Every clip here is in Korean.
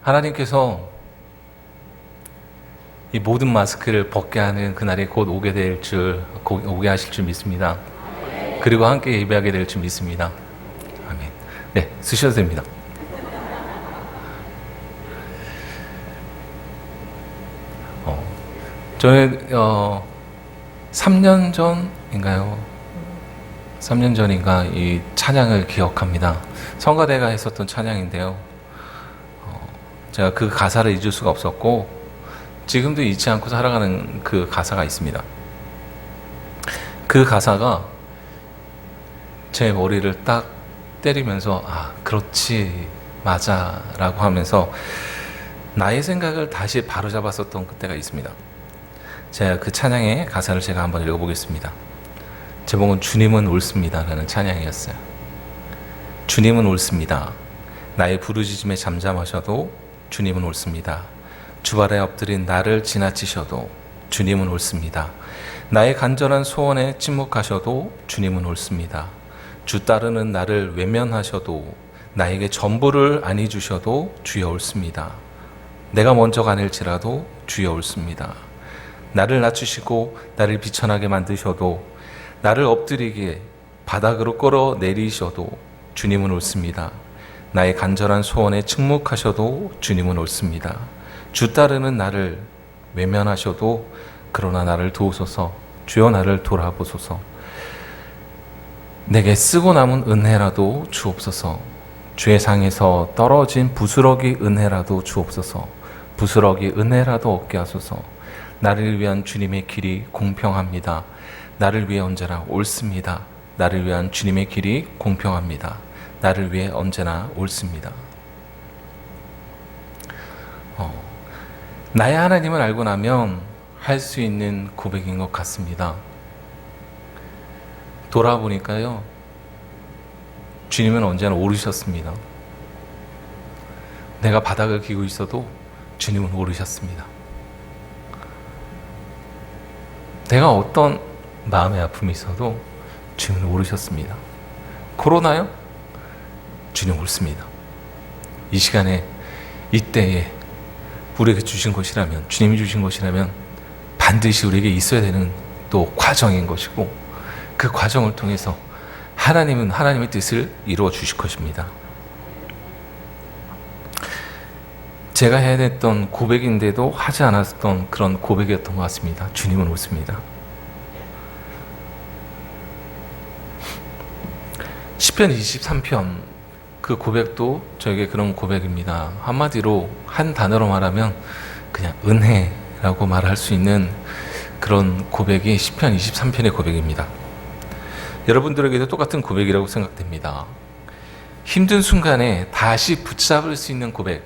하나님께서 이 모든 마스크를 벗게 하는 그날이 곧 오게 하실 줄 믿습니다. 그리고 함께 예배하게 될 줄 믿습니다. 아멘. 네, 쓰셔도 됩니다. 저는 3년 전인가요? 3년 전인가 이 찬양을 기억합니다. 성가대가 했었던 찬양인데요. 제가 그 가사를 잊을 수가 없었고 지금도 잊지 않고 살아가는 그 가사가 있습니다. 그 가사가 제 머리를 딱 때리면서 그렇지 맞아 라고 하면서 나의 생각을 다시 바로잡았었던 그때가 있습니다. 제가 그 찬양의 가사를 제가 한번 읽어보겠습니다. 제목은 주님은 옳습니다 라는 찬양이었어요. 주님은 옳습니다. 나의 부르짖음에 잠잠하셔도 주님은 옳습니다. 주발에 엎드린 나를 지나치셔도 주님은 옳습니다. 나의 간절한 소원에 침묵하셔도 주님은 옳습니다. 주 따르는 나를 외면하셔도 나에게 전부를 안이 주셔도 주여 옳습니다. 내가 먼저 가닐지라도 주여 옳습니다. 나를 낮추시고 나를 비천하게 만드셔도 나를 엎드리게 바닥으로 끌어내리셔도 주님은 옳습니다. 나의 간절한 소원에 침묵하셔도 주님은 옳습니다. 주 따르는 나를 외면하셔도 그러나 나를 도우소서. 주여 나를 돌아보소서. 내게 쓰고 남은 은혜라도 주옵소서. 주의 상에서 떨어진 부스러기 은혜라도 주옵소서. 부스러기 은혜라도 얻게 하소서. 나를 위한 주님의 길이 공평합니다. 나를 위해 언제나 옳습니다. 나를 위한 주님의 길이 공평합니다. 나를 위해 언제나 옳습니다. 나의 하나님을 알고 나면 할 수 있는 고백인 것 같습니다. 돌아보니까요, 주님은 언제나 옳으셨습니다. 내가 바닥을 기고 있어도 주님은 옳으셨습니다. 내가 어떤 마음의 아픔이 있어도 주님은 옳으셨습니다. 코로나요? 주님 옳습니다. 이 시간에 이때에 우리에게 주신 것이라면, 주님이 주신 것이라면 반드시 우리에게 있어야 되는 또 과정인 것이고, 그 과정을 통해서 하나님은 하나님의 뜻을 이루어 주실 것입니다. 제가 해야 됐던 고백인데도 하지 않았던 그런 고백이었던 것 같습니다. 주님은 옳습니다. 시편 23편 그 고백도 저에게 그런 고백입니다. 한마디로 한 단어로 말하면 그냥 은혜라고 말할 수 있는 그런 고백이 시편 23편의 고백입니다. 여러분들에게도 똑같은 고백이라고 생각됩니다. 힘든 순간에 다시 붙잡을 수 있는 고백,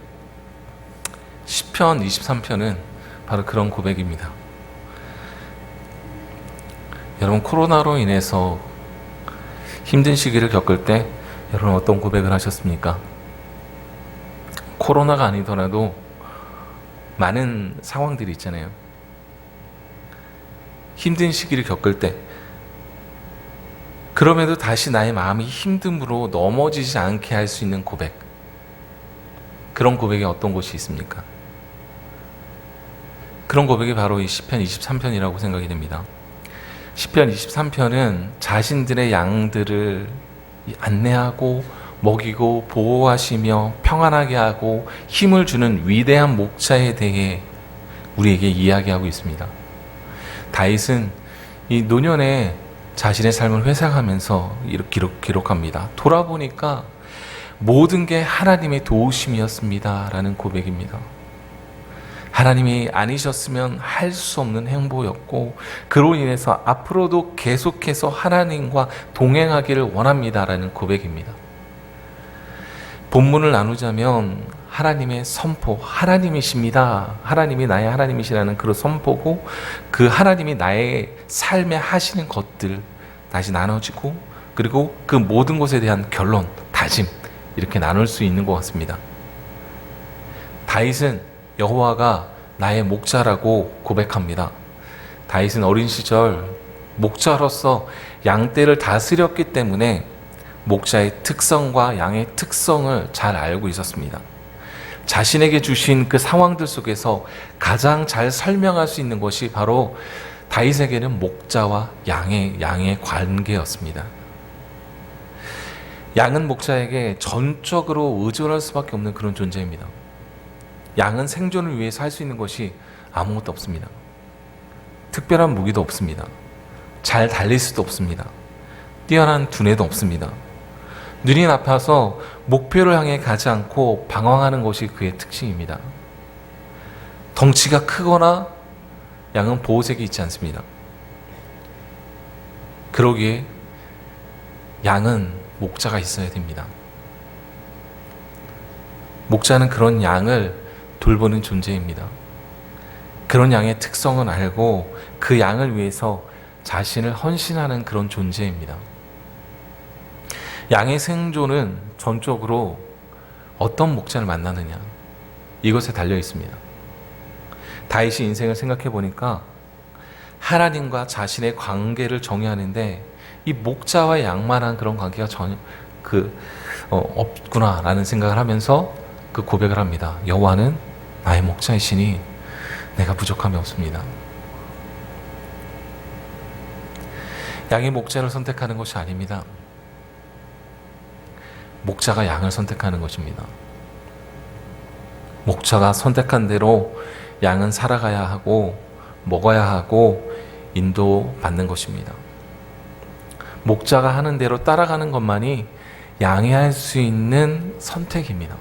시편 23편은 바로 그런 고백입니다. 여러분, 코로나로 인해서 힘든 시기를 겪을 때 여러분 어떤 고백을 하셨습니까? 코로나가 아니더라도 많은 상황들이 있잖아요. 힘든 시기를 겪을 때 그럼에도 다시 나의 마음이 힘듦으로 넘어지지 않게 할 수 있는 고백, 그런 고백이 어떤 것이 있습니까? 그런 고백이 바로 이 시편 23편이라고 생각이 됩니다. 시편 23편은 자신들의 양들을 안내하고 먹이고 보호하시며 평안하게 하고 힘을 주는 위대한 목자에 대해 우리에게 이야기하고 있습니다. 다윗은 이 노년에 자신의 삶을 회상하면서 이렇게 기록합니다. 돌아보니까 모든 게 하나님의 도우심이었습니다 라는 고백입니다. 하나님이 아니셨으면 할 수 없는 행보였고, 그로 인해서 앞으로도 계속해서 하나님과 동행하기를 원합니다 라는 고백입니다. 본문을 나누자면 하나님의 선포, 하나님이십니다, 하나님이 나의 하나님이시라는 그런 선포고, 그 하나님이 나의 삶에 하시는 것들 다시 나눠지고, 그리고 그 모든 것에 대한 결론, 다짐, 이렇게 나눌 수 있는 것 같습니다. 다윗은 여호와가 나의 목자라고 고백합니다. 다윗은 어린 시절 목자로서 양떼를 다스렸기 때문에 목자의 특성과 양의 특성을 잘 알고 있었습니다. 자신에게 주신 그 상황들 속에서 가장 잘 설명할 수 있는 것이 바로 다윗에게는 목자와 양의 관계였습니다. 양은 목자에게 전적으로 의존할 수밖에 없는 그런 존재입니다. 양은 생존을 위해서 할 수 있는 것이 아무것도 없습니다. 특별한 무기도 없습니다. 잘 달릴 수도 없습니다. 뛰어난 두뇌도 없습니다. 눈이 나빠서 목표를 향해 가지 않고 방황하는 것이 그의 특징입니다. 덩치가 크거나 양은 보호색이 있지 않습니다. 그러기에 양은 목자가 있어야 됩니다. 목자는 그런 양을 돌보는 존재입니다. 그런 양의 특성을 알고 그 양을 위해서 자신을 헌신하는 그런 존재입니다. 양의 생존은 전적으로 어떤 목자를 만나느냐, 이것에 달려 있습니다. 다윗이 인생을 생각해 보니까 하나님과 자신의 관계를 정의하는데 이 목자와 양만한 그런 관계가 전혀 없구나라는 생각을 하면서 그 고백을 합니다. 여호와는 나의 목자이시니 내가 부족함이 없습니다. 양이 목자를 선택하는 것이 아닙니다. 목자가 양을 선택하는 것입니다. 목자가 선택한 대로 양은 살아가야 하고 먹어야 하고 인도받는 것입니다. 목자가 하는 대로 따라가는 것만이 양이 할 수 있는 선택입니다.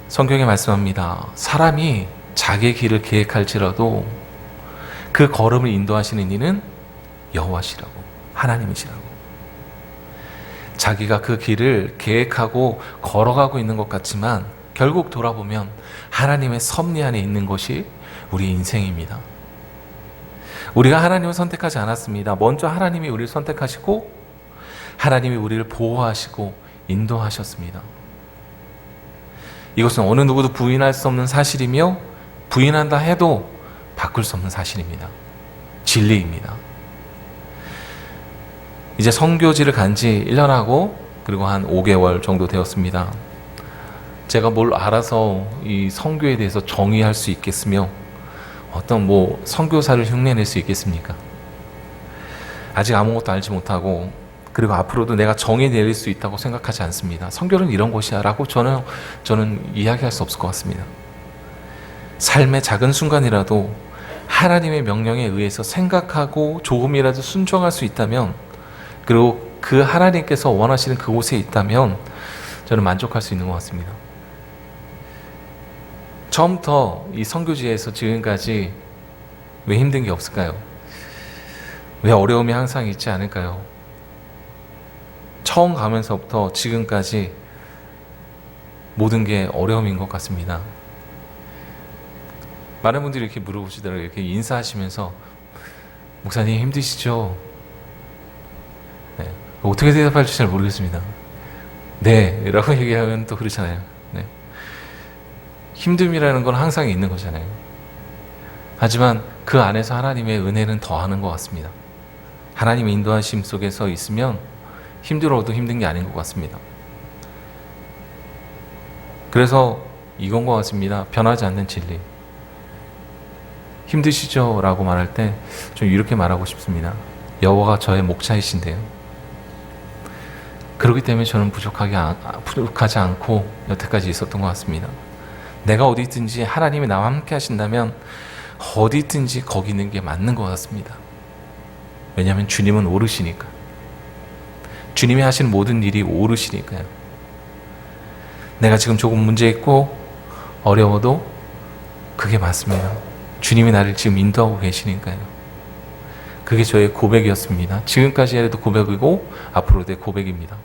성경에 말씀합니다. 사람이 자기의 길을 계획할지라도 그 걸음을 인도하시는 이는 여호와시라고, 하나님이시라고. 자기가 그 길을 계획하고 걸어가고 있는 것 같지만 결국 돌아보면 하나님의 섭리 안에 있는 것이 우리 인생입니다. 우리가 하나님을 선택하지 않았습니다. 먼저 하나님이 우리를 선택하시고 하나님이 우리를 보호하시고 인도하셨습니다. 이것은 어느 누구도 부인할 수 없는 사실이며 부인한다 해도 바꿀 수 없는 사실입니다. 진리입니다. 이제 선교지를 간 지 1년하고 그리고 한 5개월 정도 되었습니다. 제가 뭘 알아서 이 선교에 대해서 정의할 수 있겠으며 어떤 선교사를 흉내낼 수 있겠습니까? 아직 아무것도 알지 못하고 그리고 앞으로도 내가 정의 내릴 수 있다고 생각하지 않습니다. 선교는 이런 것이야 라고 저는 이야기할 수 없을 것 같습니다. 삶의 작은 순간이라도 하나님의 명령에 의해서 생각하고 조금이라도 순종할 수 있다면, 그리고 그 하나님께서 원하시는 그곳에 있다면 저는 만족할 수 있는 것 같습니다. 처음부터 이 선교지에서 지금까지 왜 힘든 게 없을까요? 왜 어려움이 항상 있지 않을까요? 처음 가면서부터 지금까지 모든 게 어려움인 것 같습니다. 많은 분들이 이렇게 물어보시더라고요. 이렇게 인사하시면서 목사님 힘드시죠? 네. 어떻게 대답할지 잘 모르겠습니다. 네 라고 얘기하면 또 그렇잖아요. 네. 힘듦이라는 건 항상 있는 거잖아요. 하지만 그 안에서 하나님의 은혜는 더하는 것 같습니다. 하나님의 인도하심 속에서 있으면 힘들어도 힘든 게 아닌 것 같습니다. 그래서 이건 것 같습니다. 변하지 않는 진리. 힘드시죠? 라고 말할 때 좀 이렇게 말하고 싶습니다. 여호와가 저의 목자이신데요. 그렇기 때문에 저는 부족하지 않고 여태까지 있었던 것 같습니다. 내가 어디 있든지 하나님이 나와 함께 하신다면 어디 있든지 거기 있는 게 맞는 것 같습니다. 왜냐하면 주님은 오르시니까. 주님이 하신 모든 일이 오르시니까요. 내가 지금 조금 문제 있고 어려워도 그게 맞습니다. 주님이 나를 지금 인도하고 계시니까요. 그게 저의 고백이었습니다. 지금까지 해도 고백이고 앞으로도 고백입니다.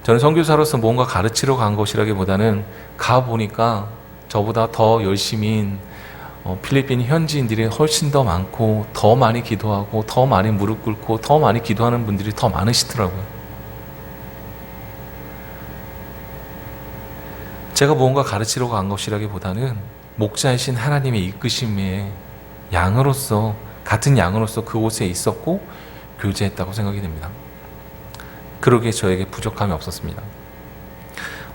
저는 선교사로서 뭔가 가르치러 간 것이라기보다는 가보니까 저보다 더 열심인 필리핀 현지인들이 훨씬 더 많고 더 많이 기도하고 더 많이 무릎 꿇고 더 많이 기도하는 분들이 더 많으시더라고요. 제가 뭔가 가르치러 간 것이라기보다는 목자이신 하나님의 이끄심에 양으로서, 같은 양으로서 그곳에 있었고 교제했다고 생각이 됩니다. 그러기에 저에게 부족함이 없었습니다.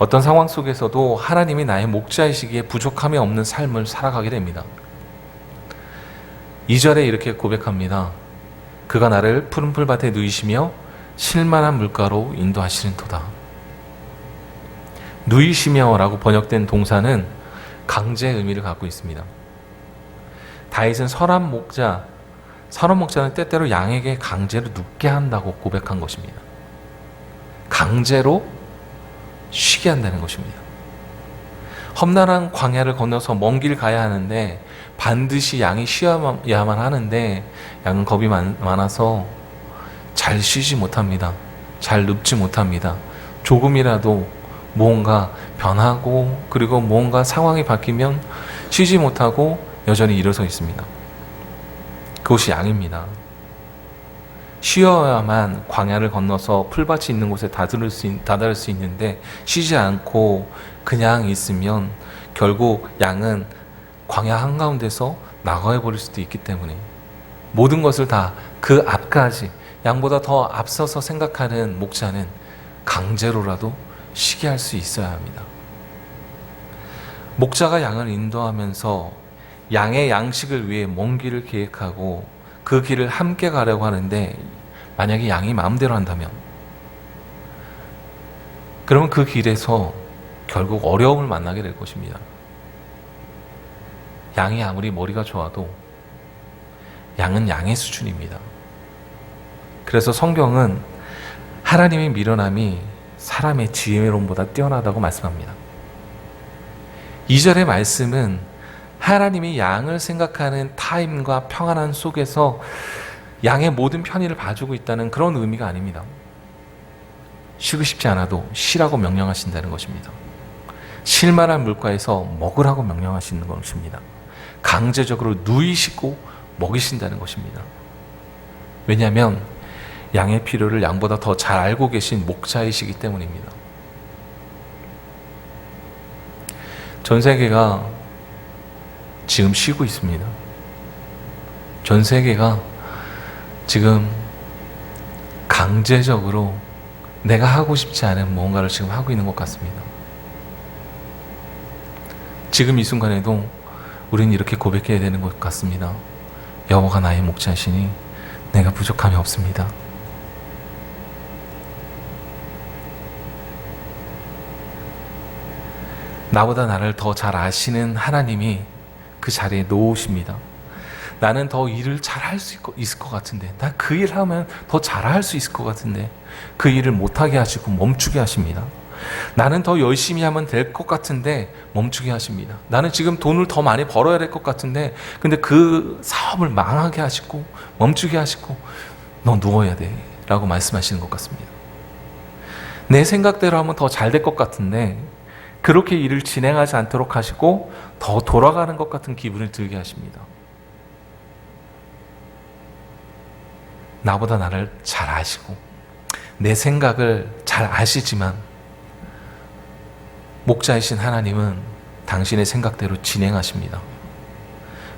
어떤 상황 속에서도 하나님이 나의 목자이시기에 부족함이 없는 삶을 살아가게 됩니다. 2절에 이렇게 고백합니다. 그가 나를 푸른 풀밭에 누이시며 쉴만한 물가로 인도하시는도다. 누이시며라고 번역된 동사는 강제의 의미를 갖고 있습니다. 다윗은 선한 목자는 때때로 양에게 강제로 눕게 한다고 고백한 것입니다. 강제로 쉬게 한다는 것입니다. 험난한 광야를 건너서 먼 길 가야 하는데 반드시 양이 쉬어야만 하는데 양은 겁이 많아서 잘 쉬지 못합니다. 잘 눕지 못합니다. 조금이라도 무언가 변하고 그리고 무언가 상황이 바뀌면 쉬지 못하고 여전히 일어서 있습니다. 그것이 양입니다. 쉬어야만 광야를 건너서 풀밭이 있는 곳에 다다를 수 있는데 쉬지 않고 그냥 있으면 결국 양은 광야 한가운데서 나가버릴 수도 있기 때문에 모든 것을 다 그 앞까지 양보다 더 앞서서 생각하는 목자는 강제로라도 쉬게 할 수 있어야 합니다. 목자가 양을 인도하면서 양의 양식을 위해 먼 길을 계획하고 그 길을 함께 가려고 하는데 만약에 양이 마음대로 한다면 그러면 그 길에서 결국 어려움을 만나게 될 것입니다. 양이 아무리 머리가 좋아도 양은 양의 수준입니다. 그래서 성경은 하나님의 미련함이 사람의 지혜로움보다 뛰어나다고 말씀합니다. 2절의 말씀은 하나님이 양을 생각하는 타임과 평안함 속에서 양의 모든 편의를 봐주고 있다는 그런 의미가 아닙니다. 쉬고 싶지 않아도 쉬라고 명령하신다는 것입니다. 쉴만한 물가에서 먹으라고 명령하시는 것입니다. 강제적으로 누이시고 먹이신다는 것입니다. 왜냐하면 양의 필요를 양보다 더 잘 알고 계신 목자이시기 때문입니다. 전 세계가 지금 쉬고 있습니다. 전 세계가 지금 강제적으로 내가 하고 싶지 않은 무언가를 지금 하고 있는 것 같습니다. 지금 이 순간에도 우리는 이렇게 고백해야 되는 것 같습니다. 여호와가 나의 목자시니 내가 부족함이 없습니다. 나보다 나를 더 잘 아시는 하나님이 그 자리에 놓으십니다. 나는 더 일을 잘 할 수 있을 것 같은데, 나 그 일 하면 더 잘할 수 있을 것 같은데 그 일을 못하게 하시고 멈추게 하십니다. 나는 더 열심히 하면 될 것 같은데 멈추게 하십니다. 나는 지금 돈을 더 많이 벌어야 될 것 같은데 근데 그 사업을 망하게 하시고 멈추게 하시고 너 누워야 돼 라고 말씀하시는 것 같습니다. 내 생각대로 하면 더 잘 될 것 같은데 그렇게 일을 진행하지 않도록 하시고 더 돌아가는 것 같은 기분을 들게 하십니다. 나보다 나를 잘 아시고 내 생각을 잘 아시지만 목자이신 하나님은 당신의 생각대로 진행하십니다.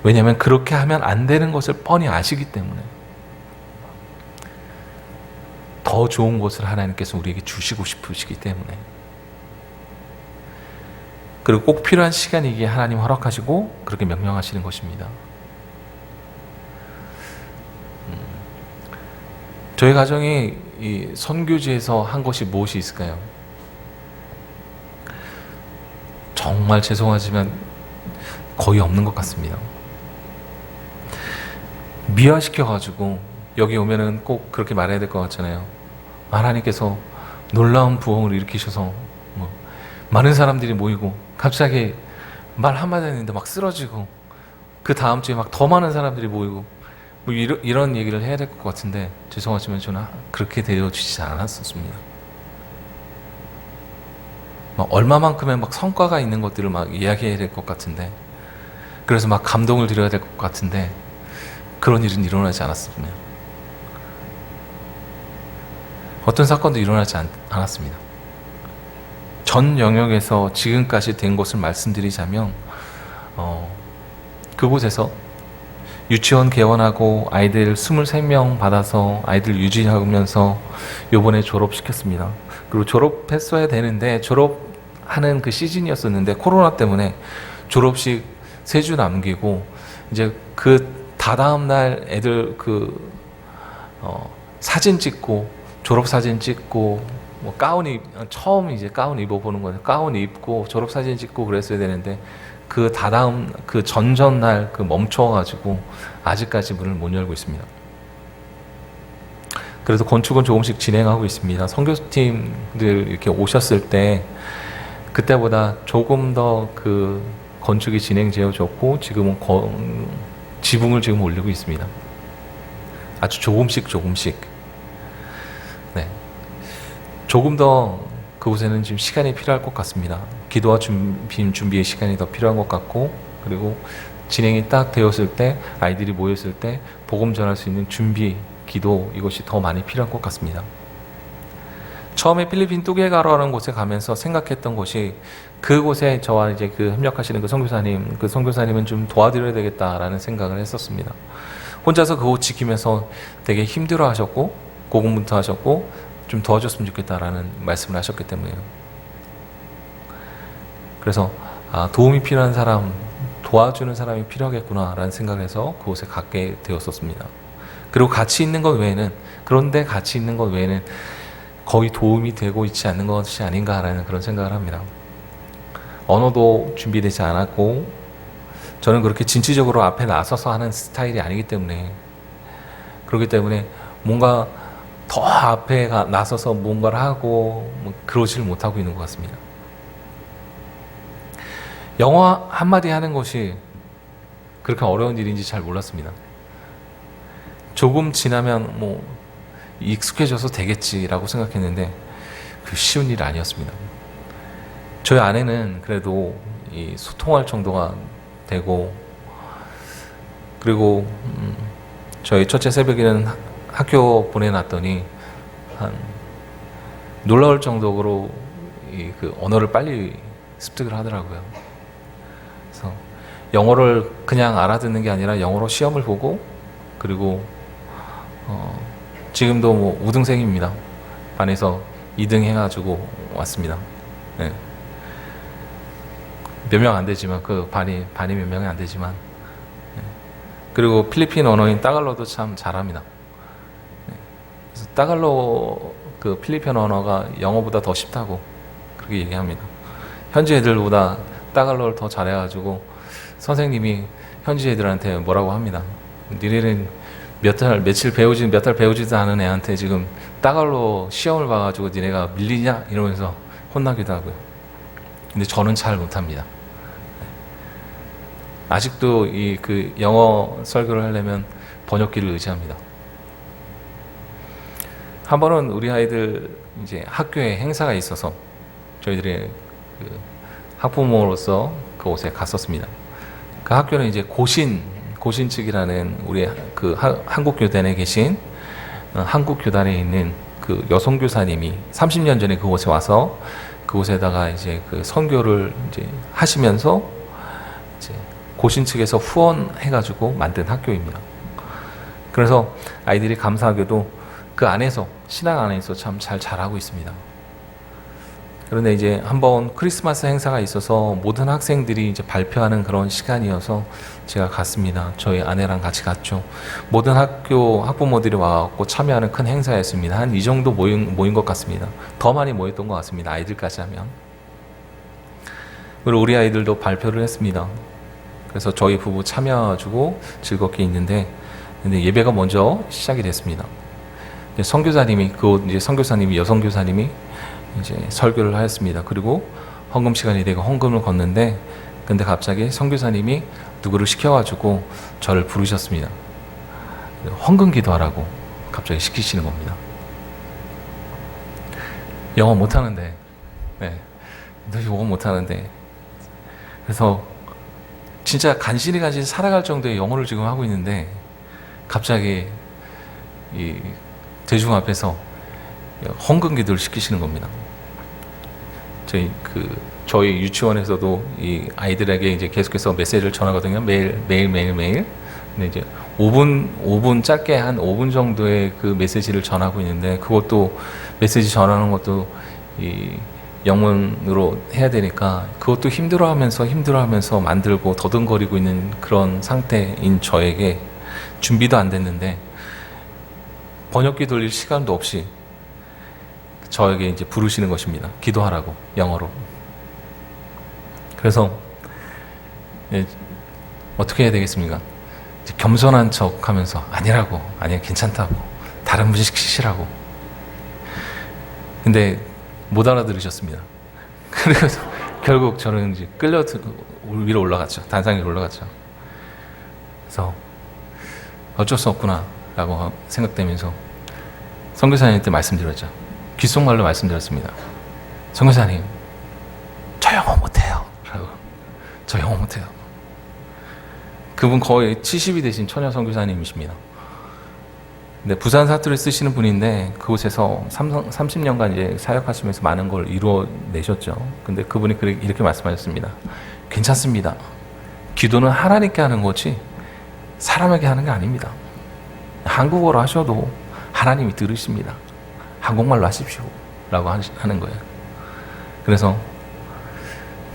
왜냐하면 그렇게 하면 안 되는 것을 뻔히 아시기 때문에 더 좋은 것을 하나님께서 우리에게 주시고 싶으시기 때문에 그리고 꼭 필요한 시간이기에 하나님 허락하시고 그렇게 명령하시는 것입니다. 저희 가정이 이 선교지에서 한 것이 무엇이 있을까요? 정말 죄송하지만 거의 없는 것 같습니다. 미화시켜가지고 여기 오면은 꼭 그렇게 말해야 될 것 같잖아요. 하나님께서 놀라운 부흥을 일으키셔서 많은 사람들이 모이고 갑자기 말 한마디 했는데 막 쓰러지고 그 다음 주에 막 더 많은 사람들이 모이고 뭐 이런 얘기를 해야 될 것 같은데 죄송하지만 저는 그렇게 되어지지 않았었습니다. 막 얼마만큼의 막 성과가 있는 것들을 막 이야기해야 될 것 같은데 그래서 막 감동을 드려야 될 것 같은데 그런 일은 일어나지 않았습니다. 어떤 사건도 일어나지 않았습니다. 전 영역에서 지금까지 된 것을 말씀드리자면 그곳에서 유치원 개원하고 아이들 23명 받아서 아이들 유지하면서 요번에 졸업시켰습니다. 그리고 졸업했어야 되는데 졸업 하는 그 시즌이었었는데 코로나 때문에 졸업식 3주 남기고 이제 그 다다음 날 애들 사진 찍고 졸업 사진 찍고 뭐 처음 이제 가운 입어보는 거예요. 가운 입고 졸업 사진 찍고 그랬어야 되는데 그 다다음 그 전전날 멈춰가지고 아직까지 문을 못 열고 있습니다. 그래서 건축은 조금씩 진행하고 있습니다. 선교팀들 이렇게 오셨을 때 그때보다 조금 더 그 건축이 진행되어졌고 지금은 지붕을 지금 올리고 있습니다. 아주 조금씩. 네. 조금 더 그곳에는 지금 시간이 필요할 것 같습니다. 기도와 준비의 시간이 더 필요한 것 같고, 그리고 진행이 딱 되었을 때, 아이들이 모였을 때 복음 전할 수 있는 준비, 기도, 이것이 더 많이 필요한 것 같습니다. 처음에 필리핀 뚜게가라는 곳에 가면서 생각했던 것이, 그곳에 저와 이제 협력하시는 그 선교사님은 좀 도와드려야 되겠다라는 생각을 했었습니다. 혼자서 그곳 지키면서 되게 힘들어 하셨고, 고군분투하셨고, 좀 도와줬으면 좋겠다라는 말씀을 하셨기 때문에요. 그래서 도움이 필요한 사람, 도와주는 사람이 필요하겠구나라는 생각에서 그곳에 갖게 되었었습니다. 그리고 같이 있는 것 외에는, 그런데 같이 있는 것 외에는 거의 도움이 되고 있지 않는 것이 아닌가라는 그런 생각을 합니다. 언어도 준비되지 않았고, 저는 그렇게 진취적으로 앞에 나서서 하는 스타일이 아니기 때문에, 그렇기 때문에 뭔가 더 앞에 나서서 뭔가를 하고 그러질 못하고 있는 것 같습니다. 영어 한마디 하는 것이 그렇게 어려운 일인지 잘 몰랐습니다. 조금 지나면 익숙해져서 되겠지라고 생각했는데 그 쉬운 일이 아니었습니다. 저희 아내는 그래도 이 소통할 정도가 되고, 그리고 저희 첫째 새벽에는 학교 보내놨더니 놀라울 정도로 그 언어를 빨리 습득을 하더라고요. 그래서 영어를 그냥 알아듣는 게 아니라 영어로 시험을 보고, 그리고 지금도 우등생입니다. 반에서 2등 해가지고 왔습니다. 네. 몇 명 안 되지만, 반이 몇 명이 안 되지만, 네. 그리고 필리핀 언어인 따갈로도 참 잘합니다. 네. 그래서 따갈로 필리핀 언어가 영어보다 더 쉽다고 그렇게 얘기합니다. 현지 애들보다 따갈로를 더 잘해가지고 선생님이 현지 애들한테 뭐라고 합니다. 니네는 몇 달 배우지도 않은 애한테 지금 따갈로 시험을 봐가지고 니네가 밀리냐? 이러면서 혼나기도 하고요. 근데 저는 잘 못합니다. 아직도 영어 설교를 하려면 번역기를 의지합니다. 한 번은 우리 아이들 이제 학교에 행사가 있어서 저희들이 학부모로서 그곳에 갔었습니다. 그 학교는 이제 고신측이라는 우리 한국교단에 계신 한국교단에 있는 그 여성교사님이 30년 전에 그곳에 와서 그곳에다가 이제 선교를 이제 하시면서 이제 고신 측에서 후원해가지고 만든 학교입니다. 그래서 아이들이 감사하게도 그 안에서, 신앙 안에서 참 잘 자라고 있습니다. 그런데 이제 한번 크리스마스 행사가 있어서 모든 학생들이 이제 발표하는 그런 시간이어서 제가 갔습니다. 저희 아내랑 같이 갔죠. 모든 학부모들이 와갖고 참여하는 큰 행사였습니다. 한 이 정도 모인 것 같습니다. 더 많이 모였던 것 같습니다. 아이들까지 하면. 그리고 우리 아이들도 발표를 했습니다. 그래서 저희 부부 참여해주고 즐겁게 있는데, 근데 예배가 먼저 시작이 됐습니다. 선교사님이 여성교사님이 이제 설교를 하였습니다. 그리고 헌금 시간이 되고 헌금을 걷는데, 근데 갑자기 선교사님이 누구를 시켜가지고 저를 부르셨습니다. 헌금 기도하라고 갑자기 시키시는 겁니다. 영어 못하는데, 네, 너 영어 못하는데. 그래서 진짜 간신히 살아갈 정도의 영어를 지금 하고 있는데, 갑자기 이 대중 앞에서 헌금 기도를 시키시는 겁니다. 저희 유치원에서도 이 아이들에게 이제 계속해서 메시지를 전하거든요. 매일. 근데 이제 5분 짧게 한 5분 정도의 그 메시지를 전하고 있는데, 그것도 메시지 전하는 것도 영문으로 해야 되니까 그것도 힘들어하면서 만들고 더듬거리고 있는 그런 상태인 저에게 준비도 안 됐는데 번역기 돌릴 시간도 없이 저에게 이제 부르시는 것입니다. 기도하라고, 영어로. 그래서 어떻게 해야 되겠습니까? 겸손한 척 하면서 아니라고, 아니야, 괜찮다고, 다른 분 시키시라고. 근데 못 알아들으셨습니다. 그래서 결국 저는 이제 위로 올라갔죠. 단상 위로 올라갔죠. 그래서 어쩔 수 없구나 라고 생각되면서 선교사님한테 말씀드렸죠. 귓속말로 말씀드렸습니다. 선교사님, 저 영어 못해요 라고. 저 영어 못해요. 그분 거의 70이 되신 처녀 선교사님이십니다. 근데 부산 사투리 쓰시는 분인데 그곳에서 30년간 이제 사역하시면서 많은 걸 이루어내셨죠. 근데 그분이 이렇게 말씀하셨습니다. 괜찮습니다. 기도는 하나님께 하는 거지 사람에게 하는 게 아닙니다. 한국어로 하셔도 하나님이 들으십니다. 한국말로 하십시오 라고 하는 거예요. 그래서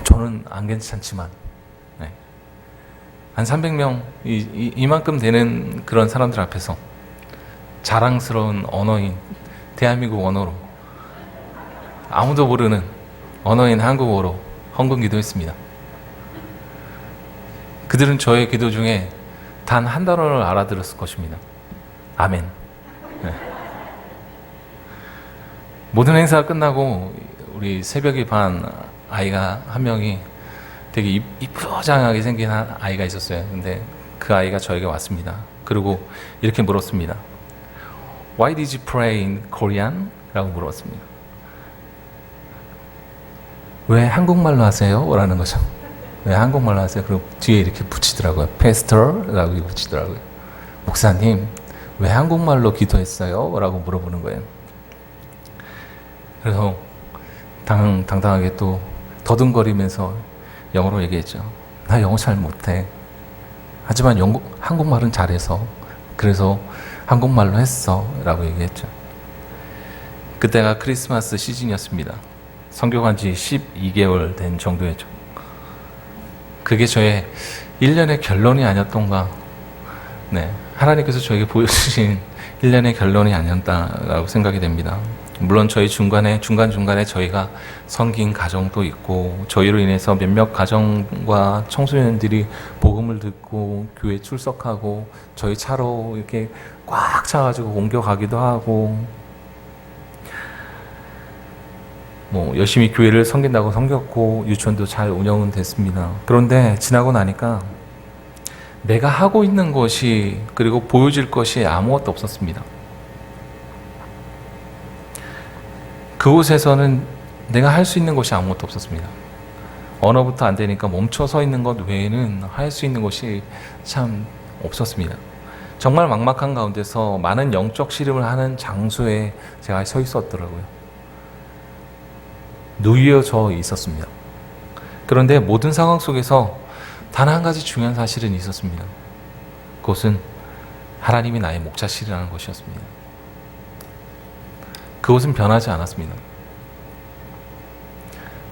저는 안 괜찮지만 한 300명 이만큼 되는 그런 사람들 앞에서 자랑스러운 언어인 대한민국 언어로, 아무도 모르는 언어인 한국어로 헌금 기도했습니다. 그들은 저의 기도 중에 단 한 단어를 알아들었을 것입니다. 아멘. 모든 행사가 끝나고 우리 새벽에 반 아이가 한 명이 되게 이쁘장하게 생긴 아이가 있었어요. 근데 그 아이가 저에게 왔습니다. 그리고 이렇게 물었습니다. Why did you pray in Korean? 라고 물어봤습니다. 왜 한국말로 하세요? 라는 거죠. 왜 한국말로 하세요? 그리고 뒤에 이렇게 붙이더라고요. Pastor? 라고 붙이더라고요. 목사님, 왜 한국말로 기도했어요? 라고 물어보는 거예요. 그래서 당당하게 또 더듬거리면서 영어로 얘기했죠. 나 영어 잘 못해. 하지만 한국말은 잘해서 그래서 한국말로 했어 라고 얘기했죠. 그때가 크리스마스 시즌이었습니다. 선교 간 지 12개월 된 정도였죠. 그게 저의 1년의 결론이 아니었던가. 하나님께서 저에게 보여주신 1년의 결론이 아니었다라고 생각이 됩니다. 물론 저희 중간중간에 저희가 섬긴 가정도 있고, 저희로 인해서 몇몇 가정과 청소년들이 복음을 듣고 교회 출석하고 저희 차로 이렇게 꽉 차가지고 옮겨가기도 하고, 열심히 교회를 섬긴다고 섬겼고 유치원도 잘 운영은 됐습니다. 그런데 지나고 나니까 내가 하고 있는 것이, 그리고 보여질 것이 아무것도 없었습니다. 그곳에서는 내가 할 수 있는 것이 아무것도 없었습니다. 언어부터 안 되니까 멈춰 서 있는 것 외에는 할 수 있는 것이 참 없었습니다. 정말 막막한 가운데서 많은 영적 씨름을 하는 장소에 제가 서 있었더라고요. 누이어져 있었습니다. 그런데 모든 상황 속에서 단 한 가지 중요한 사실은 있었습니다. 그것은 하나님이 나의 목자시라는 것이었습니다. 그것은 변하지 않았습니다.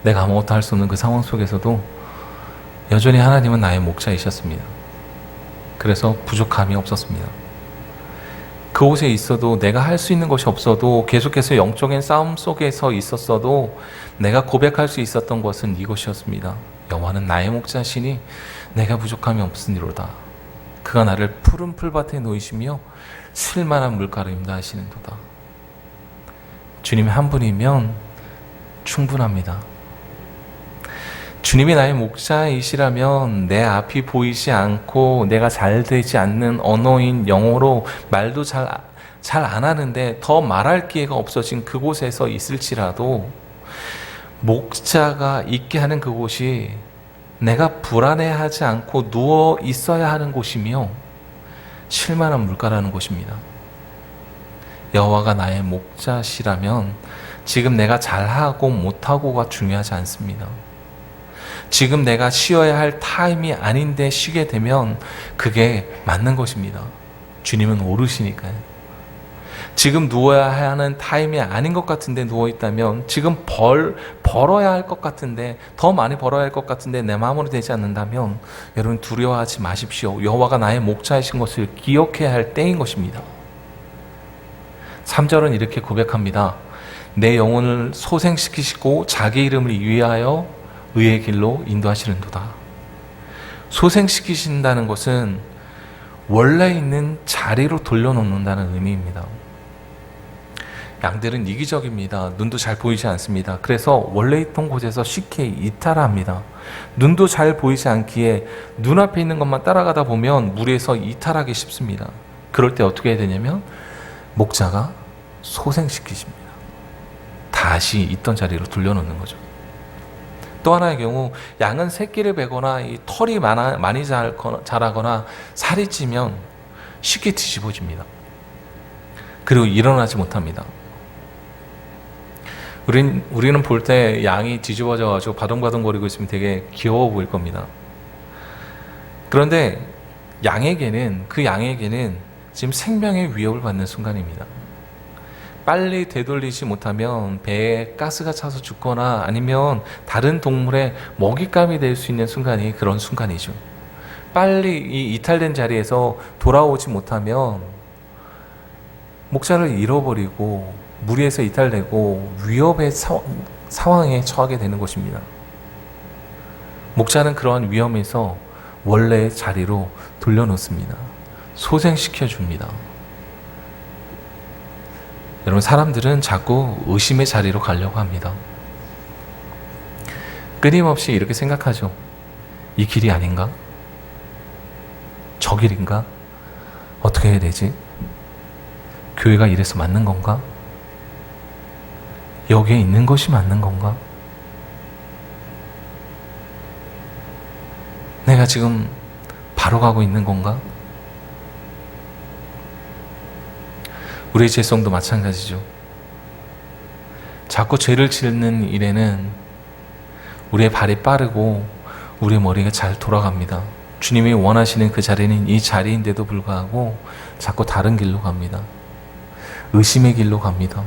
내가 아무것도 할 수 없는 그 상황 속에서도 여전히 하나님은 나의 목자이셨습니다. 그래서 부족함이 없었습니다. 그곳에 있어도, 내가 할 수 있는 것이 없어도, 계속해서 영적인 싸움 속에서 있었어도 내가 고백할 수 있었던 것은 이것이었습니다. 여호와는 나의 목자시니 내가 부족함이 없으니로다. 그가 나를 푸른 풀밭에 놓이시며 쉴만한 물가로 인도하시는도다. 주님이 한 분이면 충분합니다. 주님이 나의 목자이시라면 내 앞이 보이지 않고 내가 잘 되지 않는 언어인 영어로 말도 잘 안 하는데 더 말할 기회가 없어진 그곳에서 있을지라도 목자가 있게 하는 그곳이 내가 불안해하지 않고 누워 있어야 하는 곳이며 쉴만한 물가라는 곳입니다. 여호와가 나의 목자시라면 지금 내가 잘하고 못하고가 중요하지 않습니다. 지금 내가 쉬어야 할 타임이 아닌데 쉬게 되면 그게 맞는 것입니다. 주님은 오르시니까요. 지금 누워야 하는 타임이 아닌 것 같은데 누워있다면, 지금 벌어야 할 것 같은데, 더 많이 벌어야 할 것 같은데 내 마음으로 되지 않는다면, 여러분 두려워하지 마십시오. 여호와가 나의 목자이신 것을 기억해야 할 때인 것입니다. 3절은 이렇게 고백합니다. 내 영혼을 소생시키시고 자기 이름을 위하여 의의 길로 인도하시는도다. 소생시키신다는 것은 원래 있는 자리로 돌려놓는다는 의미입니다. 양들은 이기적입니다. 눈도 잘 보이지 않습니다. 그래서 원래 있던 곳에서 쉽게 이탈합니다. 눈도 잘 보이지 않기에 눈앞에 있는 것만 따라가다 보면 무리에서 이탈하기 쉽습니다. 그럴 때 어떻게 해야 되냐면 목자가 소생시키십니다. 다시 있던 자리로 돌려놓는 거죠. 또 하나의 경우, 양은 새끼를 베거나 이 털이 많이 자라거나 살이 찌면 쉽게 뒤집어집니다. 그리고 일어나지 못합니다. 우리는 볼 때 양이 뒤집어져가지고 바둥바둥거리고 있으면 되게 귀여워 보일 겁니다. 그런데 그 양에게는 지금 생명의 위협을 받는 순간입니다. 빨리 되돌리지 못하면 배에 가스가 차서 죽거나 아니면 다른 동물의 먹잇감이 될 수 있는 순간이 그런 순간이죠. 빨리 이 이탈된 자리에서 돌아오지 못하면 목자를 잃어버리고 무리에서 이탈되고 위협의 상황에 처하게 되는 것입니다. 목자는 그러한 위험에서 원래의 자리로 돌려놓습니다. 소생시켜줍니다. 여러분, 사람들은 자꾸 의심의 자리로 가려고 합니다. 끊임없이 이렇게 생각하죠. 이 길이 아닌가? 저 길인가? 어떻게 해야 되지? 교회가 이래서 맞는 건가? 여기에 있는 것이 맞는 건가? 내가 지금 바로 가고 있는 건가? 우리의 죄성도 마찬가지죠. 자꾸 죄를 짓는 일에는 우리의 발이 빠르고 우리의 머리가 잘 돌아갑니다. 주님이 원하시는 그 자리는 이 자리인데도 불구하고 자꾸 다른 길로 갑니다. 의심의 길로 갑니다.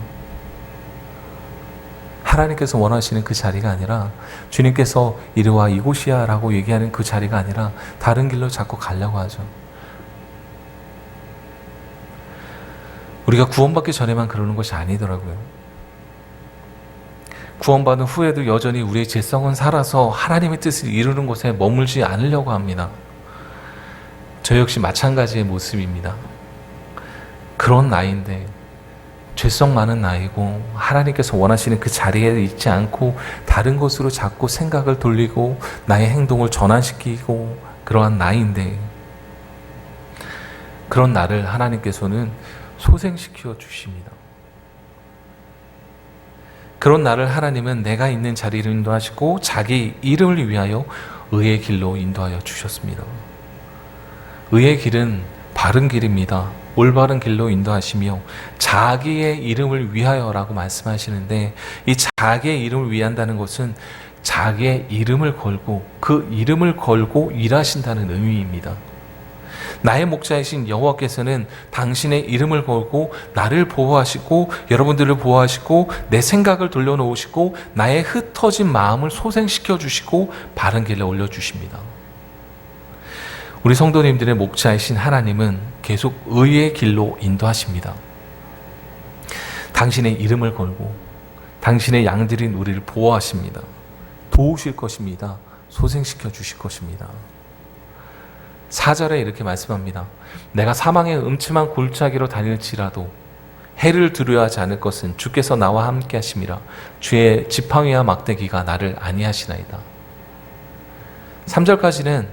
하나님께서 원하시는 그 자리가 아니라, 주님께서 이리 와 이곳이야 라고 얘기하는 그 자리가 아니라 다른 길로 자꾸 가려고 하죠. 우리가 구원받기 전에만 그러는 것이 아니더라고요. 구원받은 후에도 여전히 우리의 죄성은 살아서 하나님의 뜻을 이루는 곳에 머물지 않으려고 합니다. 저 역시 마찬가지의 모습입니다. 그런 나이인데, 죄성 많은 나이고 하나님께서 원하시는 그 자리에 있지 않고 다른 곳으로 자꾸 생각을 돌리고 나의 행동을 전환시키고 그러한 나이인데, 그런 나를 하나님께서는 소생시켜 주십니다. 그런 나를 하나님은 내가 있는 자리를 인도하시고 자기 이름을 위하여 의의 길로 인도하여 주셨습니다. 의의 길은 바른 길입니다. 올바른 길로 인도하시며 자기의 이름을 위하여라고 말씀하시는데, 이 자기의 이름을 위한다는 것은 자기의 이름을 걸고 그 이름을 걸고 일하신다는 의미입니다. 나의 목자이신 여호와께서는 당신의 이름을 걸고 나를 보호하시고 여러분들을 보호하시고 내 생각을 돌려놓으시고 나의 흩어진 마음을 소생시켜 주시고 바른 길에 올려주십니다. 우리 성도님들의 목자이신 하나님은 계속 의의 길로 인도하십니다. 당신의 이름을 걸고 당신의 양들인 우리를 보호하십니다. 도우실 것입니다. 소생시켜 주실 것입니다. 4절에 이렇게 말씀합니다. 내가 사망의 음침한 골짜기로 다닐지라도 해를 두려워하지 않을 것은 주께서 나와 함께 하심이라. 주의 지팡이와 막대기가 나를 안위하시나이다. 3절까지는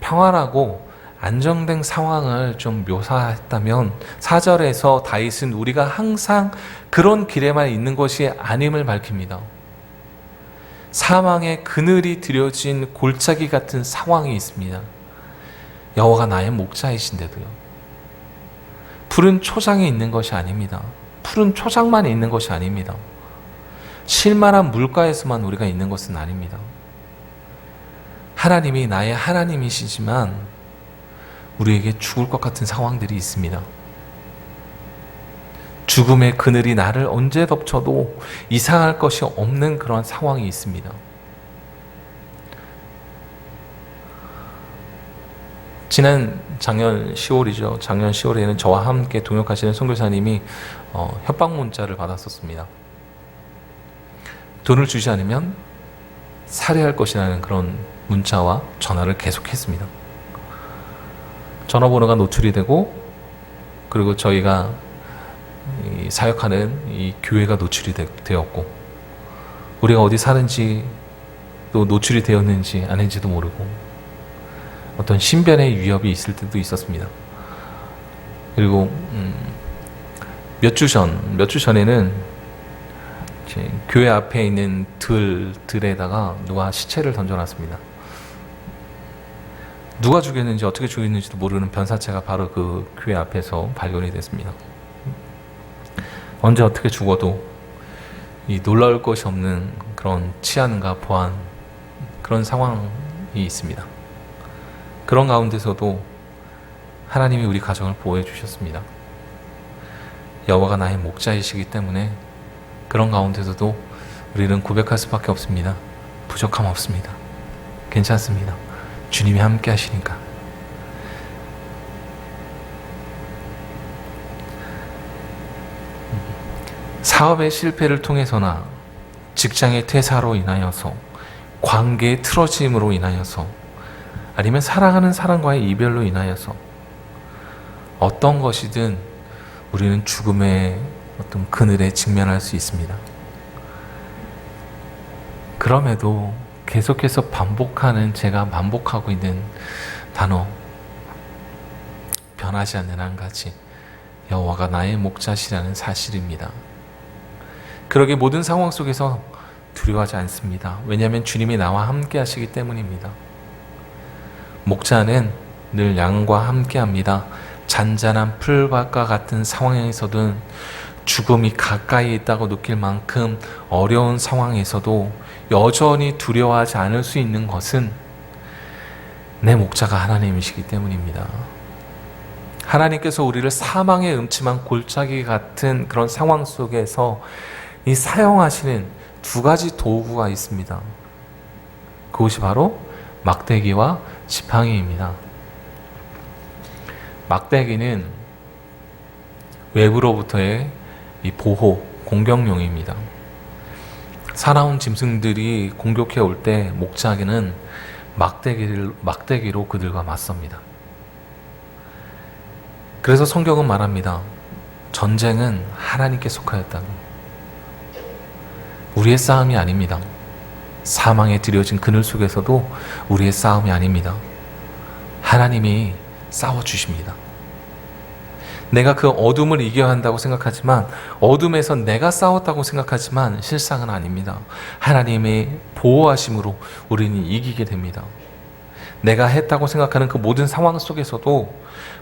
평안하고 안정된 상황을 좀 묘사했다면 4절에서 다윗은 우리가 항상 그런 길에만 있는 것이 아님을 밝힙니다. 사망의 그늘이 들여진 골짜기 같은 상황이 있습니다. 여호와가 나의 목자이신데도요. 푸른 초장에 있는 것이 아닙니다. 푸른 초장만 있는 것이 아닙니다. 쉴만한 물가에서만 우리가 있는 것은 아닙니다. 하나님이 나의 하나님이시지만 우리에게 죽을 것 같은 상황들이 있습니다. 죽음의 그늘이 나를 언제 덮쳐도 이상할 것이 없는 그런 상황이 있습니다. 작년 10월이죠. 작년 10월에는 저와 함께 동역하시는 선교사님이 협박 문자를 받았었습니다. 돈을 주지 않으면 살해할 것이라는 그런 문자와 전화를 계속했습니다. 전화번호가 노출이 되고, 그리고 저희가 사역하는 이 교회가 노출이 되었고, 우리가 어디 사는지 또 노출이 되었는지 아닌지도 모르고, 어떤 신변의 위협이 있을 때도 있었습니다. 그리고 몇 주 전에는 교회 앞에 있는 들에다가 누가 시체를 던져놨습니다. 누가 죽였는지 어떻게 죽였는지도 모르는 변사체가 바로 그 교회 앞에서 발견이 됐습니다. 언제 어떻게 죽어도 이 놀라울 것이 없는 그런 치안과 보안, 그런 상황이 있습니다. 그런 가운데서도 하나님이 우리 가정을 보호해 주셨습니다. 여호와가 나의 목자이시기 때문에 그런 가운데서도 우리는 고백할 수밖에 없습니다. 부족함 없습니다. 괜찮습니다. 주님이 함께 하시니까. 사업의 실패를 통해서나 직장의 퇴사로 인하여서, 관계의 틀어짐으로 인하여서, 아니면 사랑하는 사람과의 이별로 인하여서 어떤 것이든 우리는 죽음의 어떤 그늘에 직면할 수 있습니다. 그럼에도 계속해서 제가 반복하고 있는 단어, 변하지 않는 한 가지, 여호와가 나의 목자시라는 사실입니다. 그러게 모든 상황 속에서 두려워하지 않습니다. 왜냐하면 주님이 나와 함께 하시기 때문입니다. 목자는 늘 양과 함께 합니다. 잔잔한 풀밭과 같은 상황에서든, 죽음이 가까이 있다고 느낄 만큼 어려운 상황에서도 여전히 두려워하지 않을 수 있는 것은 내 목자가 하나님이시기 때문입니다. 하나님께서 우리를 사망의 음침한 골짜기 같은 그런 상황 속에서 이 사용하시는 두 가지 도구가 있습니다. 그것이 바로 막대기와 지팡이입니다. 막대기는 외부로부터의 이 보호, 공격용입니다. 사나운 짐승들이 공격해 올 때 목자기는 막대기로 그들과 맞섭니다. 그래서 성경은 말합니다. 전쟁은 하나님께 속하였다고. 우리의 싸움이 아닙니다. 사망에 들여진 그늘 속에서도 우리의 싸움이 아닙니다. 하나님이 싸워주십니다. 내가 그 어둠을 이겨야 한다고 생각하지만, 어둠에서 내가 싸웠다고 생각하지만 실상은 아닙니다. 하나님의 보호하심으로 우리는 이기게 됩니다. 내가 했다고 생각하는 그 모든 상황 속에서도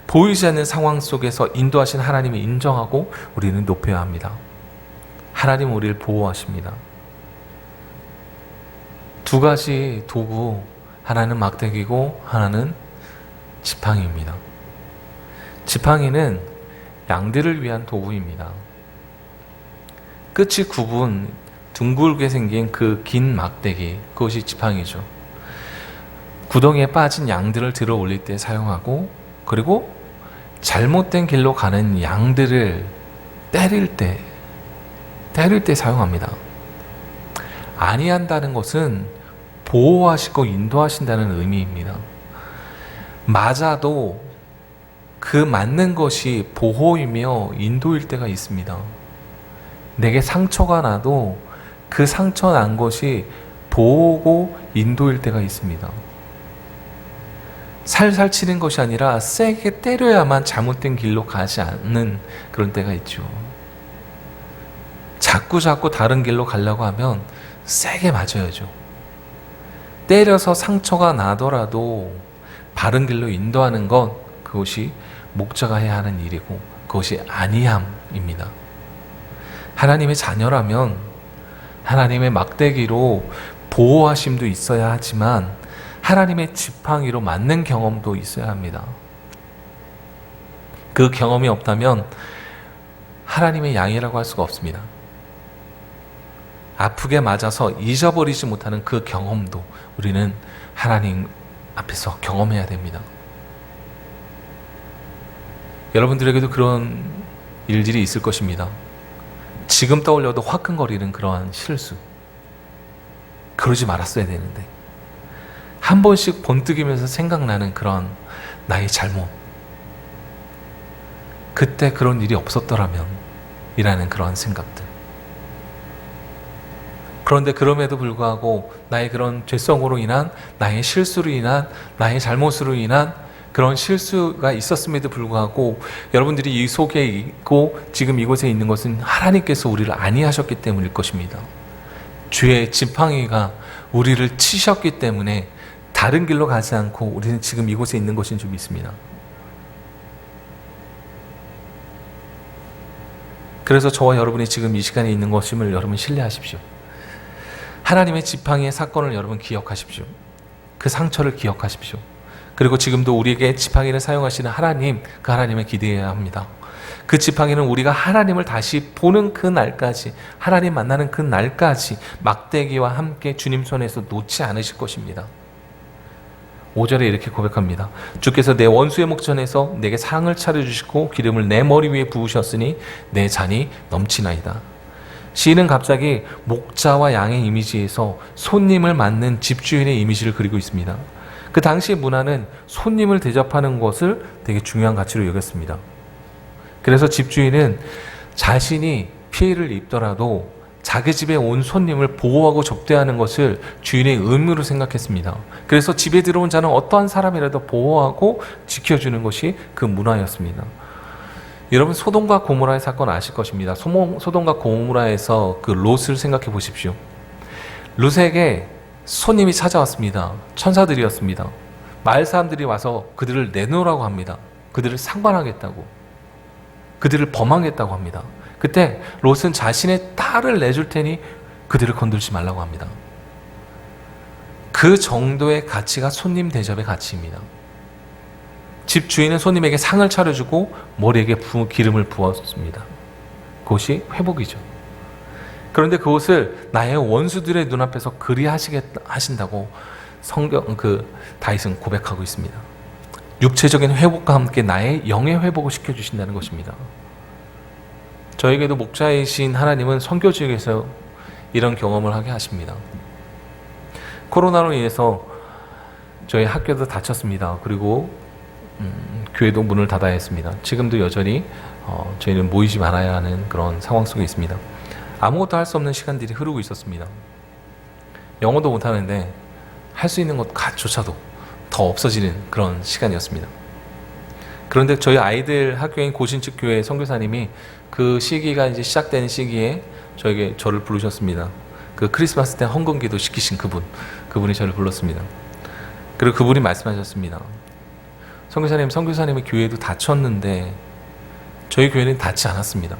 보이지 않는 상황 속에서 인도하신 하나님을 인정하고 우리는 높여야 합니다. 하나님은 우리를 보호하십니다. 두 가지 도구, 하나는 막대기고 하나는 지팡이입니다. 지팡이는 양들을 위한 도구입니다. 끝이 굽은 둥글게 생긴 그 긴 막대기, 그것이 지팡이죠. 구덩이에 빠진 양들을 들어 올릴 때 사용하고, 그리고 잘못된 길로 가는 양들을 때릴 때 사용합니다. 아니한다는 것은 보호하시고 인도하신다는 의미입니다. 맞아도 그 맞는 것이 보호이며 인도일 때가 있습니다. 내게 상처가 나도 그 상처 난 것이 보호고 인도일 때가 있습니다. 살살 치는 것이 아니라 세게 때려야만 잘못된 길로 가지 않는 그런 때가 있죠. 자꾸 다른 길로 가려고 하면 세게 맞아야죠. 때려서 상처가 나더라도 바른 길로 인도하는 것, 그것이 목자가 해야 하는 일이고 그것이 안이함입니다. 하나님의 자녀라면 하나님의 막대기로 보호하심도 있어야 하지만 하나님의 지팡이로 맞는 경험도 있어야 합니다. 그 경험이 없다면 하나님의 양이라고 할 수가 없습니다. 아프게 맞아서 잊어버리지 못하는 그 경험도 우리는 하나님 앞에서 경험해야 됩니다. 여러분들에게도 그런 일들이 있을 것입니다. 지금 떠올려도 화끈거리는 그러한 실수. 그러지 말았어야 되는데. 한 번씩 번뜩이면서 생각나는 그런 나의 잘못. 그때 그런 일이 없었더라면 이라는 그러한 생각들. 그런데 그럼에도 불구하고 나의 그런 죄성으로 인한, 나의 실수로 인한, 나의 잘못으로 인한 그런 실수가 있었음에도 불구하고 여러분들이 이 속에 있고 지금 이곳에 있는 것은 하나님께서 우리를 안위하셨기 때문일 것입니다. 주의 지팡이가 우리를 치셨기 때문에 다른 길로 가지 않고 우리는 지금 이곳에 있는 것인 줄 믿습니다. 그래서 저와 여러분이 지금 이 시간에 있는 것임을 여러분 신뢰하십시오. 하나님의 지팡이의 사건을 여러분 기억하십시오. 그 상처를 기억하십시오. 그리고 지금도 우리에게 지팡이를 사용하시는 하나님, 그 하나님을 기대해야 합니다. 그 지팡이는 우리가 하나님을 다시 보는 그 날까지, 하나님 만나는 그 날까지 막대기와 함께 주님 손에서 놓지 않으실 것입니다. 5절에 이렇게 고백합니다. 주께서 내 원수의 목전에서 내게 상을 차려주시고 기름을 내 머리 위에 부으셨으니 내 잔이 넘치나이다. 시인은 갑자기 목자와 양의 이미지에서 손님을 맞는 집주인의 이미지를 그리고 있습니다. 그 당시의 문화는 손님을 대접하는 것을 되게 중요한 가치로 여겼습니다. 그래서 집주인은 자신이 피해를 입더라도 자기 집에 온 손님을 보호하고 접대하는 것을 주인의 의무로 생각했습니다. 그래서 집에 들어온 자는 어떠한 사람이라도 보호하고 지켜주는 것이 그 문화였습니다. 여러분 소돔과 고모라의 사건 아실 것입니다. 소돔과 고모라에서 그 롯을 생각해 보십시오. 롯에게 손님이 찾아왔습니다. 천사들이었습니다. 마을 사람들이 와서 그들을 내놓으라고 합니다. 그들을 상관하겠다고, 그들을 범하겠다고 합니다. 그때 롯은 자신의 딸을 내줄 테니 그들을 건들지 말라고 합니다. 그 정도의 가치가 손님 대접의 가치입니다. 집 주인은 손님에게 상을 차려주고 머리에게 기름을 부었습니다. 그것이 회복이죠. 그런데 그것을 나의 원수들의 눈앞에서 하신다고 다윗은 고백하고 있습니다. 육체적인 회복과 함께 나의 영의 회복을 시켜주신다는 것입니다. 저에게도 목자이신 하나님은 선교 지역에서 이런 경험을 하게 하십니다. 코로나로 인해서 저희 학교도 닫혔습니다. 그리고 교회도 문을 닫아야 했습니다. 지금도 여전히 저희는 모이지 말아야 하는 그런 상황 속에 있습니다. 아무것도 할 수 없는 시간들이 흐르고 있었습니다. 영어도 못하는데 할 수 있는 것조차도 더 없어지는 그런 시간이었습니다. 그런데 저희 아이들 학교인 고신측 교회 선교사님이 그 시기가 이제 시작되는 시기에 저를 부르셨습니다. 그 크리스마스 때 헌금기도 시키신 그분이 저를 불렀습니다. 그리고 그분이 말씀하셨습니다. 선교사님의 교회도 닫혔는데 저희 교회는 닫지 않았습니다.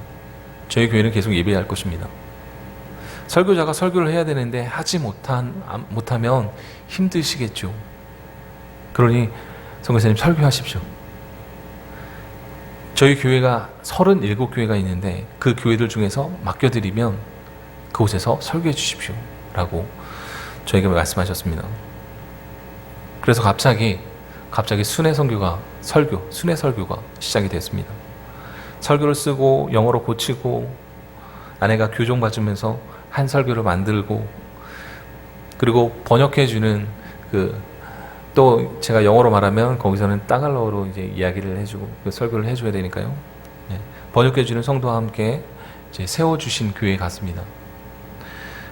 저희 교회는 계속 예배할 것입니다. 설교자가 설교를 해야 되는데 하지 못하면 힘드시겠죠. 그러니 선교사님 설교하십시오. 저희 교회가 37교회가 있는데 그 교회들 중에서 맡겨드리면 그곳에서 설교해 주십시오 라고 저에게 말씀하셨습니다. 그래서 갑자기 순회 설교가 시작이 됐습니다. 설교를 쓰고 영어로 고치고 아내가 교정 봐주면서 한 설교를 만들고, 그리고 번역해주는 또 제가 영어로 말하면 거기서는 따갈로어로 이제 이야기를 해주고 설교를 해줘야 되니까요. 번역해주는 성도와 함께 이제 세워주신 교회에 갔습니다.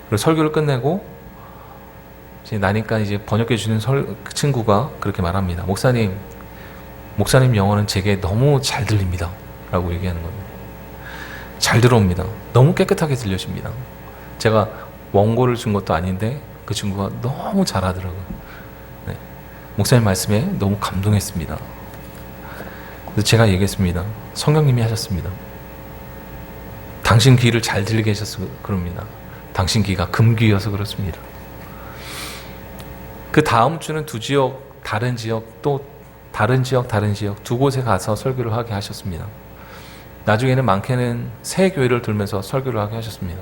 그리고 설교를 끝내고 이제 나니까 이제 번역해주는 그 친구가 그렇게 말합니다. 목사님 영어는 제게 너무 잘 들립니다 라고 얘기하는 겁니다. 잘 들어옵니다. 너무 깨끗하게 들려집니다. 제가 원고를 준 것도 아닌데 그 친구가 너무 잘하더라고요. 목사님 말씀에 너무 감동했습니다. 그래서 제가 얘기했습니다. 성령님이 하셨습니다. 당신 귀를 잘 들리게 하셔서 그럽니다. 당신 귀가 금귀여서 그렇습니다. 그 다음 주는 다른 지역 두 곳에 가서 설교를 하게 하셨습니다. 나중에는 많게는 새 교회를 들면서 설교를 하게 하셨습니다.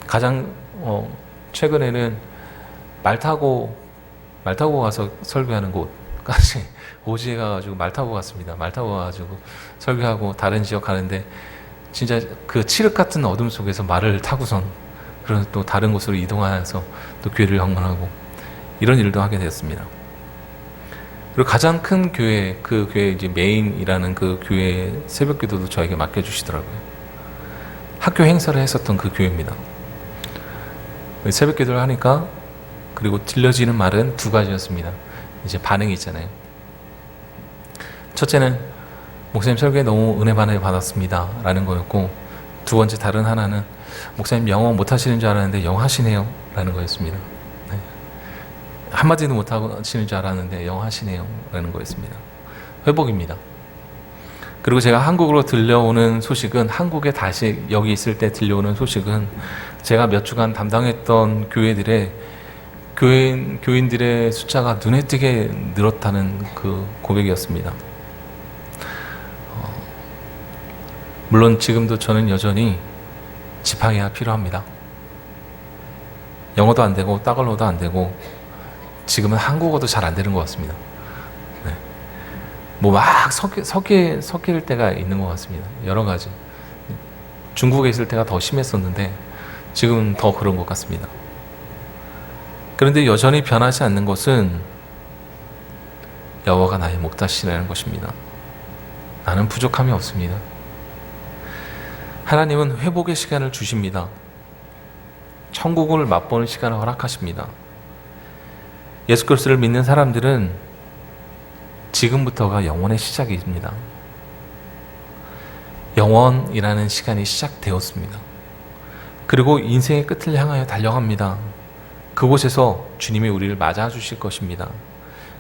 가장 최근에는 말 타고 가서 설교하는 곳까지 오지에 가가지고 말 타고 갔습니다. 말 타고 가가지고 설교하고 다른 지역 가는데 진짜 그 칠흑 같은 어둠 속에서 말을 타고선 그래서 또 다른 곳으로 이동하여서 또 교회를 방문하고 이런 일도 하게 되었습니다. 그리고 가장 큰 교회, 그 교회 이제 메인이라는 그 교회 새벽 기도도 저에게 맡겨주시더라고요. 학교 행사를 했었던 그 교회입니다. 새벽 기도를 하니까 그리고 들려지는 말은 두 가지였습니다. 이제 반응이 있잖아요. 첫째는 목사님 설교에 너무 은혜 많이 받았습니다 라는 거였고, 두 번째 다른 하나는 목사님 영어 못하시는 줄 알았는데 영어 하시네요 라는 거였습니다. 네. 한마디도 못하시는 줄 알았는데 영어 하시네요 라는 거였습니다. 회복입니다. 그리고 제가 한국으로 들려오는 소식은, 한국에 다시 여기 있을 때 들려오는 소식은 제가 몇 주간 담당했던 교회들의 교인들의 숫자가 눈에 띄게 늘었다는 그 고백이었습니다. 물론 지금도 저는 여전히 지팡이가 필요합니다. 영어도 안 되고 따갈로도 안 되고 지금은 한국어도 잘 안 되는 것 같습니다. 네. 뭐 막 섞일 때가 있는 것 같습니다. 여러 가지. 중국에 있을 때가 더 심했었는데 지금은 더 그런 것 같습니다. 그런데 여전히 변하지 않는 것은 여호와가 나의 목자시라는 것입니다. 나는 부족함이 없습니다. 하나님은 회복의 시간을 주십니다. 천국을 맛보는 시간을 허락하십니다. 예수 그리스도를 믿는 사람들은 지금부터가 영원의 시작입니다. 영원이라는 시간이 시작되었습니다. 그리고 인생의 끝을 향하여 달려갑니다. 그곳에서 주님이 우리를 맞아주실 것입니다.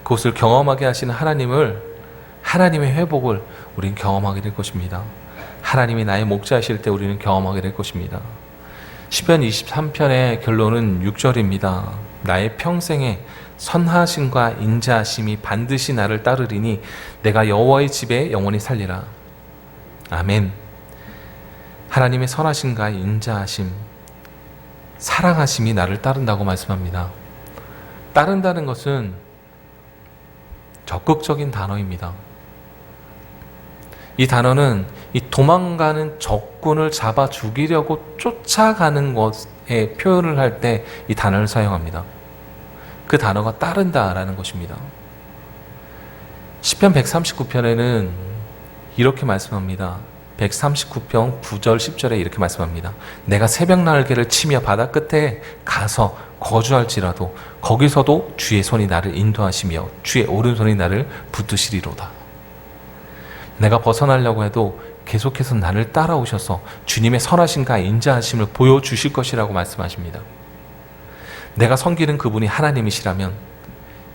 그것을 경험하게 하시는 하나님의 회복을 우리는 경험하게 될 것입니다. 하나님이 나의 목자이실 때 우리는 경험하게 될 것입니다. 시편 23편의 결론은 6절입니다. 나의 평생에 선하심과 인자하심이 반드시 나를 따르리니 내가 여호와의 집에 영원히 살리라. 아멘. 하나님의 선하심과 인자하심, 사랑하심이 나를 따른다고 말씀합니다. 따른다는 것은 적극적인 단어입니다. 이 단어는 이 도망가는 적군을 잡아 죽이려고 쫓아가는 것에 표현을 할 때 이 단어를 사용합니다. 그 단어가 따른다라는 것입니다. 시편 139편에는 이렇게 말씀합니다. 139편 9절 10절에 이렇게 말씀합니다. 내가 새벽 날개를 치며 바다 끝에 가서 거주할지라도 거기서도 주의 손이 나를 인도하시며 주의 오른손이 나를 붙드시리로다. 내가 벗어나려고 해도 계속해서 나를 따라오셔서 주님의 선하심과 인자하심을 보여주실 것이라고 말씀하십니다. 내가 섬기는 그분이 하나님이시라면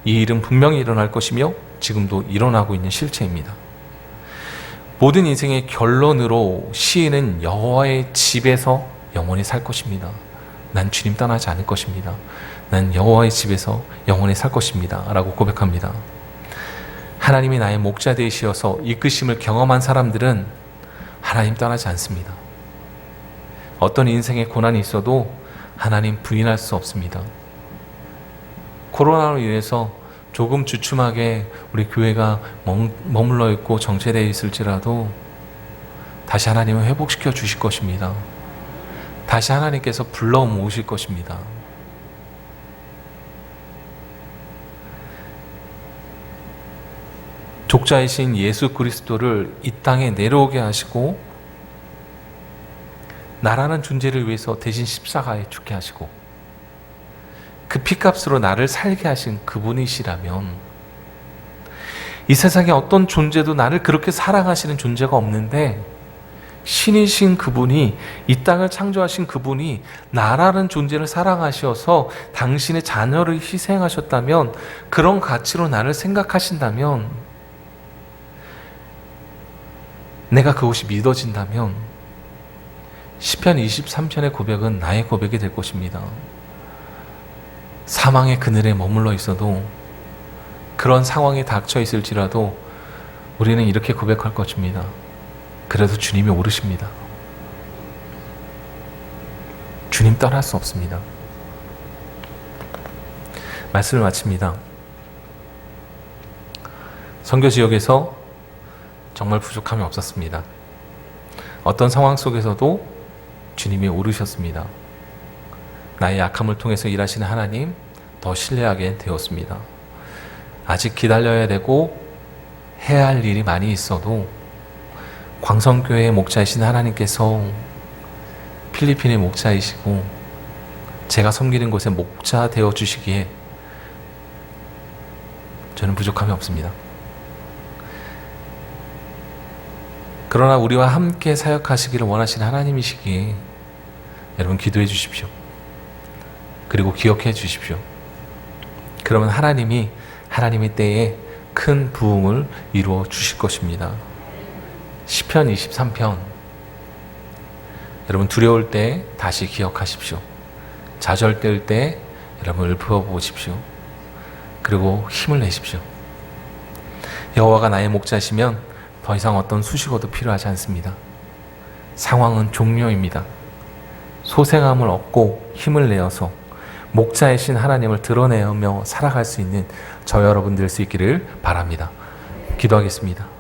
이 일은 분명히 일어날 것이며 지금도 일어나고 있는 실체입니다. 모든 인생의 결론으로 시인은 여호와의 집에서 영원히 살 것입니다. 난 주님 떠나지 않을 것입니다. 난 여호와의 집에서 영원히 살 것입니다 라고 고백합니다. 하나님이 나의 목자 되시어서 이끄심을 경험한 사람들은 하나님 떠나지 않습니다. 어떤 인생의 고난이 있어도 하나님 부인할 수 없습니다. 코로나로 인해서 조금 주춤하게 우리 교회가 머물러 있고 정체되어 있을지라도 다시 하나님은 회복시켜 주실 것입니다. 다시 하나님께서 불러 모으실 것입니다. 족자이신 예수 그리스도를 이 땅에 내려오게 하시고 나라는 존재를 위해서 대신 십자가에 죽게 하시고 그 피값으로 나를 살게 하신 그분이시라면 이 세상에 어떤 존재도 나를 그렇게 사랑하시는 존재가 없는데 신이신 그분이, 이 땅을 창조하신 그분이 나라는 존재를 사랑하셔서 당신의 자녀를 희생하셨다면, 그런 가치로 나를 생각하신다면, 내가 그것이 믿어진다면 시편 23편의 고백은 나의 고백이 될 것입니다. 사망의 그늘에 머물러 있어도, 그런 상황이 닥쳐 있을지라도 우리는 이렇게 고백할 것입니다. 그래도 주님이 오르십니다. 주님 떠날 수 없습니다. 말씀을 마칩니다. 선교 지역에서 정말 부족함이 없었습니다. 어떤 상황 속에서도 주님이 오르셨습니다. 나의 약함을 통해서 일하시는 하나님 더 신뢰하게 되었습니다. 아직 기다려야 되고 해야 할 일이 많이 있어도 광성교회의 목자이신 하나님께서 필리핀의 목자이시고 제가 섬기는 곳에 목자 되어 주시기에 저는 부족함이 없습니다. 그러나 우리와 함께 사역하시기를 원하시는 하나님이시기에 여러분 기도해 주십시오. 그리고 기억해 주십시오. 그러면 하나님이 하나님의 때에 큰 부흥을 이루어 주실 것입니다. 시편 23편 여러분 두려울 때 다시 기억하십시오. 좌절될 때 여러분 읊어보십시오. 그리고 힘을 내십시오. 여호와가 나의 목자시면 더 이상 어떤 수식어도 필요하지 않습니다. 상황은 종료입니다. 소생함을 얻고 힘을 내어서 목자이신 하나님을 드러내며 살아갈 수 있는 저 여러분 될 수 있기를 바랍니다. 기도하겠습니다.